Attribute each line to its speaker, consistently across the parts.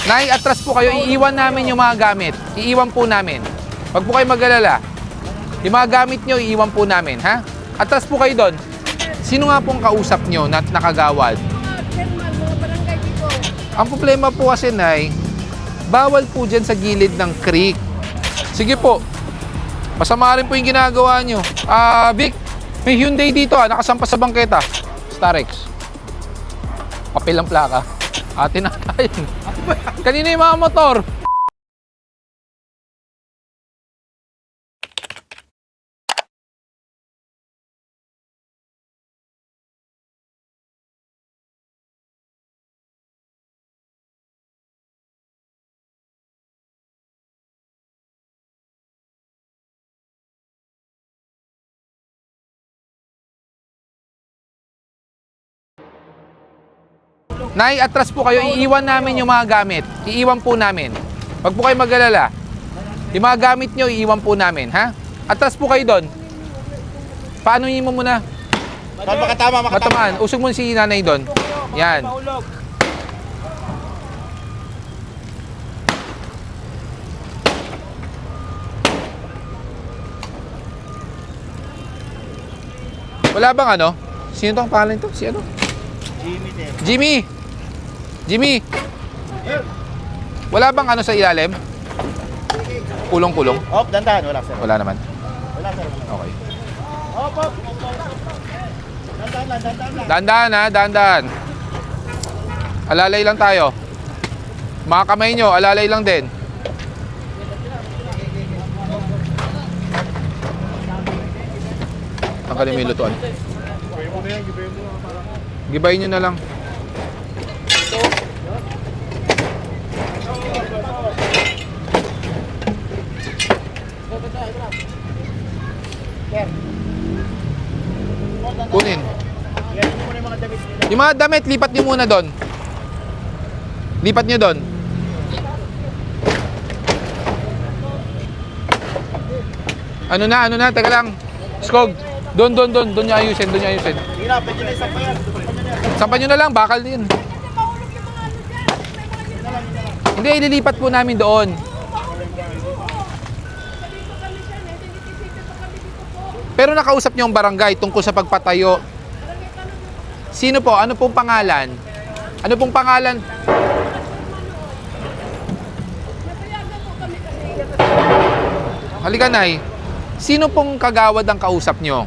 Speaker 1: Nay, atras po kayo. Iiwan namin yung mga gamit. Iiwan po namin. Huwag po kayo mag-alala. Yung mga gamit nyo, iiwan po namin, ha? Atras po kayo doon. Sino nga pong kausap nyo na nakagawad?
Speaker 2: Chairman, mga barangay dito.
Speaker 1: Ang problema po kasi, Nay, bawal po dyan sa gilid ng creek. Sige po. Masama rin po yung ginagawa nyo. Vic, may Hyundai dito nakasampa sa bangketa. Starex. Papel ang plaka. Atin na tayo. Kanina yung mga motor. Nay, atras po kayo. Iiwan namin yung mga gamit. Iiwan po namin. Huwag po kayo mag-alala. Yung mga gamit nyo, iiwan po namin, ha? Atras po kayo doon. Paano mo muna?
Speaker 3: Makatama.
Speaker 1: Matamaan. Usog mo si nanay doon. Yan. Wala bang ano? Sino to ang pangalan nito? Si ano? Jimmy. Jimmy. Wala bang ano sa ilalim? Kulong-kulong?
Speaker 3: Dandahan. Wala, sir.
Speaker 1: Wala naman.
Speaker 3: Wala, sir.
Speaker 1: Okay.
Speaker 3: Op. Dandahan.
Speaker 1: Dahan-dahan ha, dahan-dahan. Alalay lang tayo. Mga kamay nyo, alalay lang din. Tanggalin mo yung lutuan. Gibayin nyo na lang. Kunin. Yung mga damit, lipat nyo muna doon. Lipat nyo doon. Ano na, teka lang. Skog, doon nyo ayusin,
Speaker 3: Sige na, pwede na isang pa yan.
Speaker 1: Sampan nyo na lang, bakal din. Hindi, ililipat po namin doon. Pero nakausap nyo ang barangay tungkol sa pagpatayo. Sino po? Ano pong pangalan? Ano pong pangalan? Halika, Nay. Sino pong kagawad ang kausap nyo?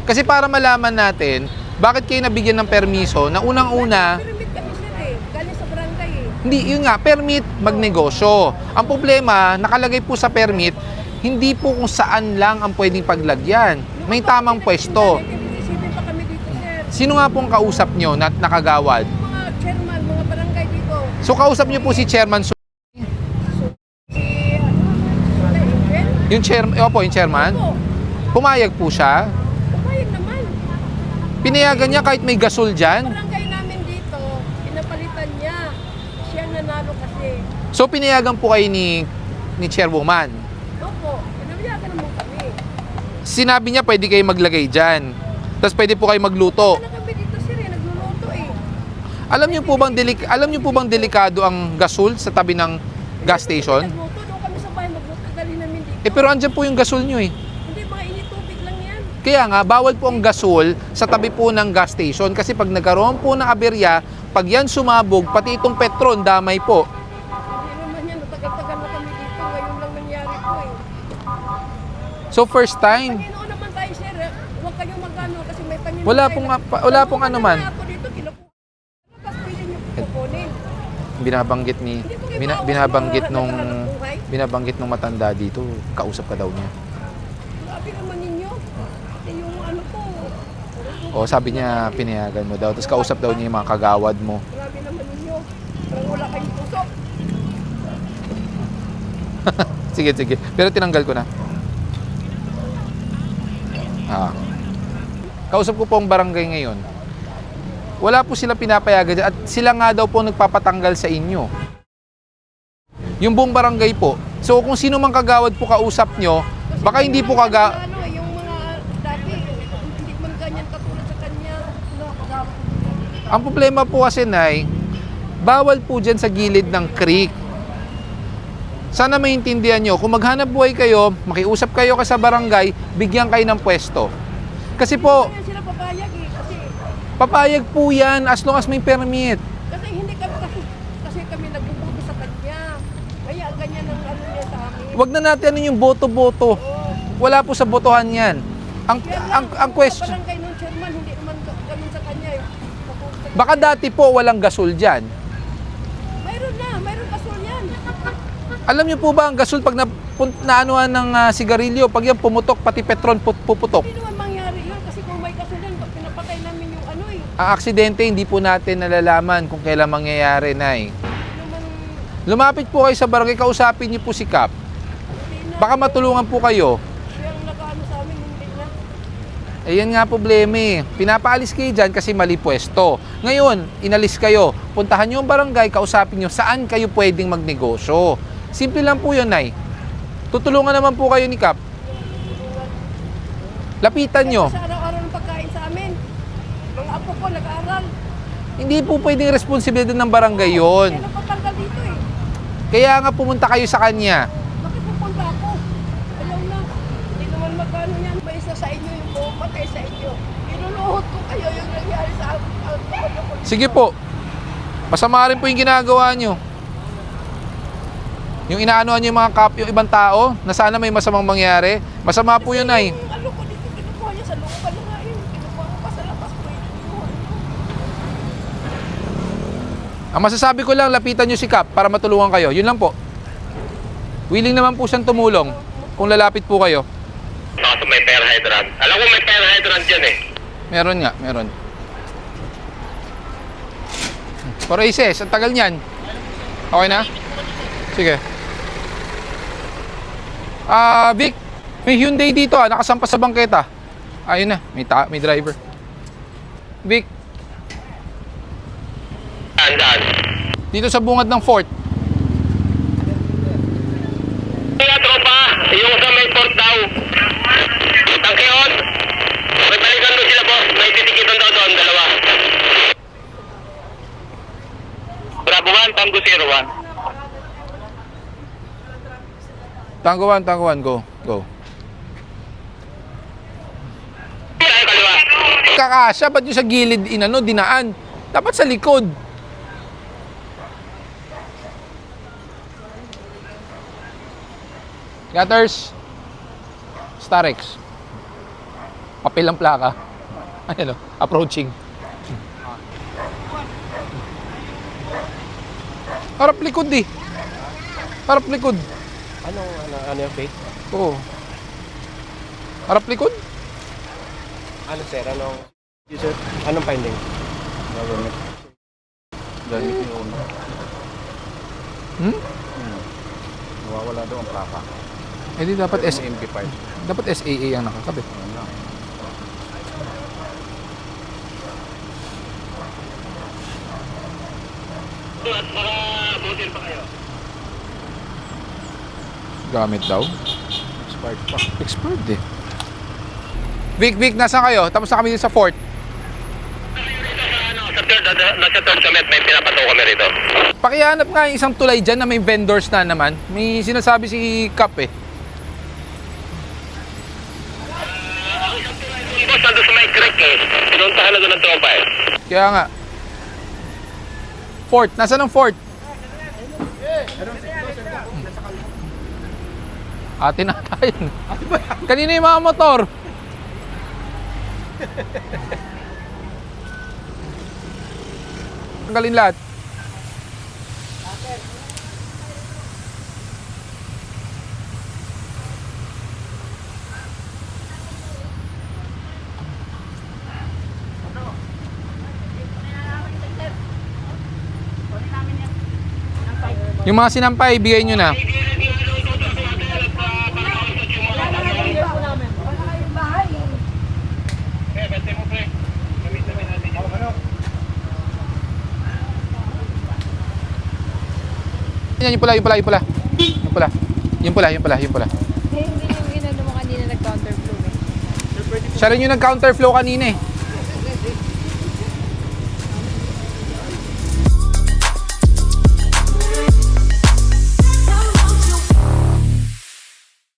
Speaker 1: Kasi para malaman natin, bakit kayo nabigyan ng permiso na unang-una,
Speaker 2: Permit kami sir galing sa barangay
Speaker 1: hindi, yun nga, permit magnegosyo. Ang problema, nakalagay po sa permit, hindi po kung saan lang ang pwedeng paglagyan. May tamang pwesto.
Speaker 2: Isipin pa kami dito sir.
Speaker 1: Sino nga pong kausap nyo na nakagawad?
Speaker 2: Mga chairman, mga barangay dito.
Speaker 1: So kausap nyo po si Chairman
Speaker 2: Si Angel.
Speaker 1: yung chairman?
Speaker 2: Opo,
Speaker 1: Pumayag po siya.
Speaker 2: pumayag naman.
Speaker 1: Pinayagan niya kahit may gasol dyan.
Speaker 2: Barangay namin dito, pinapalitan niya. Siya nanalo kasi.
Speaker 1: So pinayagan po kayo ni Chairwoman.
Speaker 2: Opo, pinayagan naman kami.
Speaker 1: Sinabi niya pwede kayo maglagay dyan. Tapos pwede po kayo magluto.
Speaker 2: Ano kami dito sir nagluluto
Speaker 1: Alam niyo po bang delikado ang gasol sa tabi ng gas station?
Speaker 2: Nagluto, doon kami sa bahay magluto. Dali namin dito.
Speaker 1: Pero andyan po yung gasol nyo
Speaker 2: Hindi, mga initubig lang yan.
Speaker 1: Kaya nga, bawal po ang gasol sa tabi po ng gas station kasi pag nagkaroon po ng aberya, pag yan sumabog, pati itong Petron, damay po.
Speaker 2: Hindi naman yan, tagal-tagal na kami dito. Ngayon lang nangyari po
Speaker 1: So first time,
Speaker 2: Panginoon naman tayo sir, huwag kayong magano kasi may Panginoon
Speaker 1: wala
Speaker 2: tayo.
Speaker 1: wala pong ano man.
Speaker 2: Ako dito, tapos pwede nyo kukunin.
Speaker 1: Binabanggit
Speaker 2: Hindi po kayo
Speaker 1: binabanggit nung matanda dito, kausap ka daw niya.
Speaker 2: Grabe naman ninyo. Yung ano po,
Speaker 1: O sabi niya, pinayagan mo daw. Tapos kausap daw niya yung mga kagawad mo.
Speaker 2: grabe naman ninyo. Parang wala kayong puso.
Speaker 1: Sige. Pero tinanggal ko na. Kausap ko po ang barangay ngayon. Wala po sila pinapayagan dyan at sila nga daw po nagpapatanggal sa inyo. Yung buong barangay po. So kung sino mang kagawad po kausap nyo, baka hindi po
Speaker 2: Yung mga dati, hindi man ganyan katulad sa kanya.
Speaker 1: Ang problema po kasi, Nay, bawal po dyan sa gilid ng creek. Sana maintindihan nyo, kung maghanap buhay kayo, makiusap kayo sa barangay, bigyan kayo ng pwesto. Kasi po,
Speaker 2: Kaya sila papayag eh.
Speaker 1: papayag po yan as long as may permit.
Speaker 2: Kasi hindi kami kasi kami nagbubuto sa kanya. Kaya ganyan ang ano niya sa amin.
Speaker 1: Wag na natin ano yung boto-boto. Wala po sa botohan yan. Ang question,
Speaker 2: Sa barangay nung chairman, hindi naman ganun sa kanya eh.
Speaker 1: baka dati po walang gasol dyan.
Speaker 2: Mayroon kasol yan.
Speaker 1: Alam niyo po ba ang gasol pag naanuhan ng sigarilyo, pag yan pumutok, pati petron puputok.
Speaker 2: Hindi naman mangyari yun kasi kung may kasol yan, pinapatay namin yung ano eh.
Speaker 1: Ang aksidente, hindi po natin nalalaman kung kailan mangyayari, Nay.
Speaker 2: Naman,
Speaker 1: Lumapit po kayo sa barangay, kausapin niyo po si Kap.
Speaker 2: hindi na.
Speaker 1: Baka matulungan po kayo.
Speaker 2: Yung nakaano sa amin, hindi na.
Speaker 1: Ayan nga problema eh. Pinapaalis kayo dyan kasi mali pwesto. Ngayon, inalis kayo. Puntahan nyo ang barangay, kausapin nyo saan kayo pwedeng magnegosyo. Simple lang po yun, Nay. Tutulungan naman po kayo ni Kap. Lapitan nyo.
Speaker 2: Sa araw-araw ng pagkain sa amin. Mga apo ko nag-aaral.
Speaker 1: Hindi po pwedeng responsibilidad ng barangay yun.
Speaker 2: Kaya napatanggal dito eh.
Speaker 1: Kaya nga pumunta kayo sa kanya.
Speaker 2: Bakit pupunta ako? Ayaw na. Hindi naman magkano yan. May isa sa inyo yung pumatay sa inyo. Inuluhot ko kayo yung nangyari sa akin.
Speaker 1: Sige po. Masama rin po yung ginagawa nyo. Yung inaanoan nyo yung mga yung ibang tao na sana may masamang mangyari. Masama po yun, Nay.
Speaker 2: Yung ano ko dito, kinukuha niya sa loob pala nga yun. Kinukuha ko pa sa labas ko yun.
Speaker 1: Ang masasabi ko lang, lapitan nyo si Kap para matulungan kayo. Yun lang po. Willing naman po siyang tumulong kung lalapit po kayo.
Speaker 4: Baka may fire hydrant. Alam ko may fire hydrant dyan eh.
Speaker 1: Meron nga, meron. For Aces, ang tagal niyan. Okay na? Sige. Vic, may Hyundai dito nakasampas sa bangketa. Ayun na, may driver. Vic,
Speaker 4: Andaan.
Speaker 1: dito sa bungad ng fort.
Speaker 4: Kaya tropa, yung sa may port daw. Tangkeon. May balikan doon sila boss. May titikitan daw doon, dalawa. Bravo 1, Tango 01.
Speaker 1: Tango 1, go.
Speaker 4: Tayo kaliwa.
Speaker 1: Kakasya, ba't yung sa gilid dinaan? Dapat sa likod. Gutters. Starex. Papel ang plaka. Ayan o, approaching. Harap likod eh. Harap likod.
Speaker 3: Ano yung fake?
Speaker 1: Oo. Harap likod?
Speaker 3: Ano sir? Anong finding? Gamit yung uno. Nawawala daw ang plaka.
Speaker 1: Eh di dapat
Speaker 3: MP5.
Speaker 1: dapat SAA ang nakakabit.
Speaker 4: At baka butil pa kayo.
Speaker 1: Gamit daw.
Speaker 3: Expired pa.
Speaker 1: Expired eh. Vic, nasaan kayo? Tapos na kami dito sa fort.
Speaker 4: Nasa third summit, may pinapataw kami rito.
Speaker 1: Pakihanap nga yung isang tulay dyan na may vendors na naman. May sinasabi si Kap eh.
Speaker 4: Boss, nandun sa may creek eh. Pinuntahan na doon ng tropa eh.
Speaker 1: Kaya nga. Fort. Nasaan ang fort? Atin na tayo. Kanina yung mga motor. Tanggalin lahat. Yung mga sinampay, bigay nyo na. Yan, yung pula.
Speaker 5: Hindi
Speaker 2: Hindi yung ginano mo kanina nag-counterflow eh.
Speaker 1: Siya rin yung nag-counterflow kanina eh.